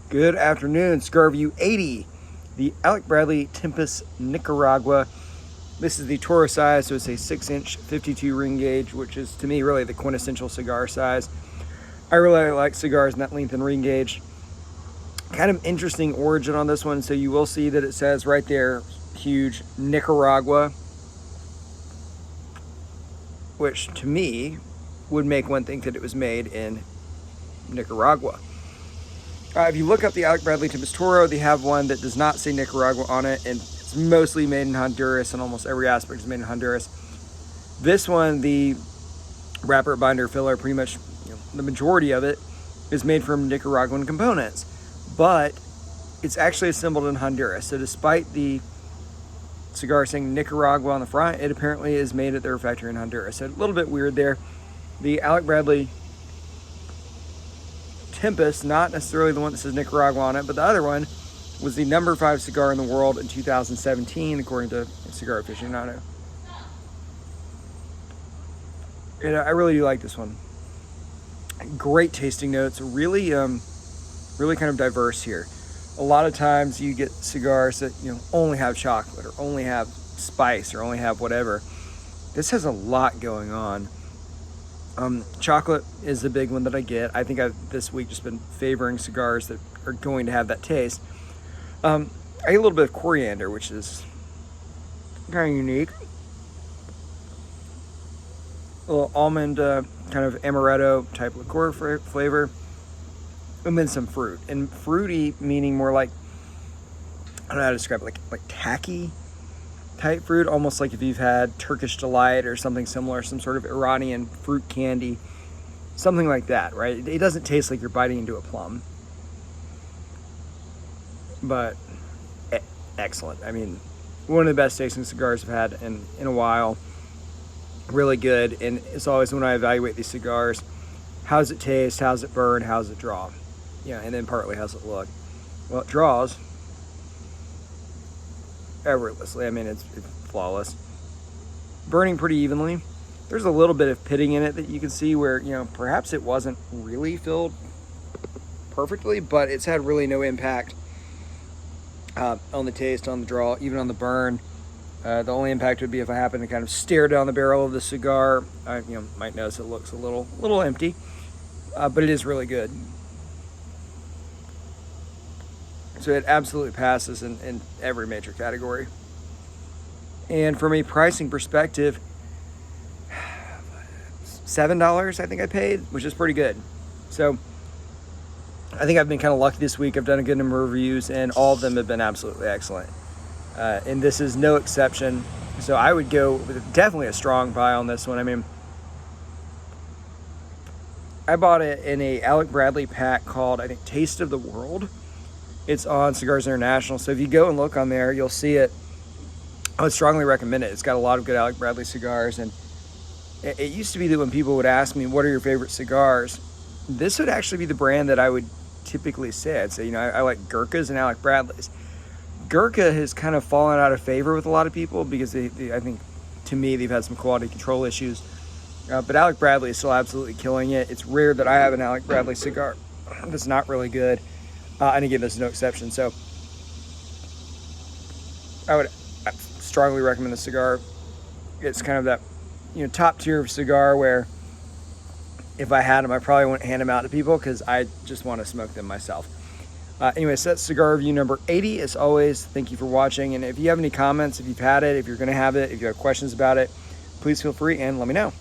Good afternoon, Cigar Review 80, the Alec Bradley Tempus Nicaragua. This is the Toro size, so it's a 6-inch 52 ring gauge, which is to me really the quintessential cigar size. I really like cigars in that length and ring gauge. Kind of interesting origin on this one, so you will see that it says right there, huge, Nicaragua, which to me would make one think that it was made in Nicaragua. If you look up the Alec Bradley Tempus Toro, they have one that does not say Nicaragua on it, and it's mostly made in Honduras, and almost every aspect is made in Honduras. This one, the wrapper, binder, filler, pretty much the majority of it is made from Nicaraguan components, but it's actually assembled in Honduras. So despite the cigar saying Nicaragua on the front, it apparently is made at their factory in Honduras. So a little bit weird there. The Alec Bradley Tempus, not necessarily the one that says Nicaragua on it, but the other one was the number 5 cigar in the world in 2017, according to Cigar Aficionado. And I really do like this one. Great tasting notes, really kind of diverse here. A lot of times you get cigars that only have chocolate or only have spice or only have whatever. This has a lot going on. Chocolate is the big one that I get. I think I've this week just been favoring cigars that are going to have that taste. I get a little bit of coriander, which is kind of unique. A little almond, kind of amaretto type liqueur flavor. And then some fruit. And fruity meaning more like, I don't know how to describe it, like tacky type fruit, almost like if you've had Turkish Delight or something similar, some sort of Iranian fruit candy, something like that, right? It doesn't taste like you're biting into a plum, but excellent. I mean, one of the best tasting cigars I've had in a while. Really good. And it's always when I evaluate these cigars, how's it taste, how's it burn, how's it draw? And then partly how's it look? Well, it draws effortlessly. I mean, it's flawless. Burning pretty evenly. There's a little bit of pitting in it that you can see where, perhaps it wasn't really filled perfectly, but it's had really no impact on the taste, on the draw, even on the burn. The only impact would be if I happen to kind of stare down the barrel of the cigar. I might notice it looks a little empty, but it is really good. So it absolutely passes in every major category. And from a pricing perspective, $7 I think I paid, which is pretty good. So I think I've been kind of lucky this week. I've done a good number of reviews, and all of them have been absolutely excellent. And this is no exception. So I would go with definitely a strong buy on this one. I mean, I bought it in a Alec Bradley pack called, I think, Taste of the World. It's on Cigars International. So if you go and look on there, you'll see it. I would strongly recommend it. It's got a lot of good Alec Bradley cigars. And it used to be that when people would ask me, what are your favorite cigars? This would actually be the brand that I would typically say. I'd say, I like Gurkhas and Alec Bradleys. Gurkha has kind of fallen out of favor with a lot of people because I think, to me, they've had some quality control issues. But Alec Bradley is still absolutely killing it. It's rare that I have an Alec Bradley cigar that's not really good. And again, this is no exception. So I would strongly recommend the cigar. It's kind of that, top tier of cigar where if I had them, I probably wouldn't hand them out to people because I just want to smoke them myself. Anyway, so that's cigar review number 80. As always, thank you for watching. And if you have any comments, if you've had it, if you're going to have it, if you have questions about it, please feel free and let me know.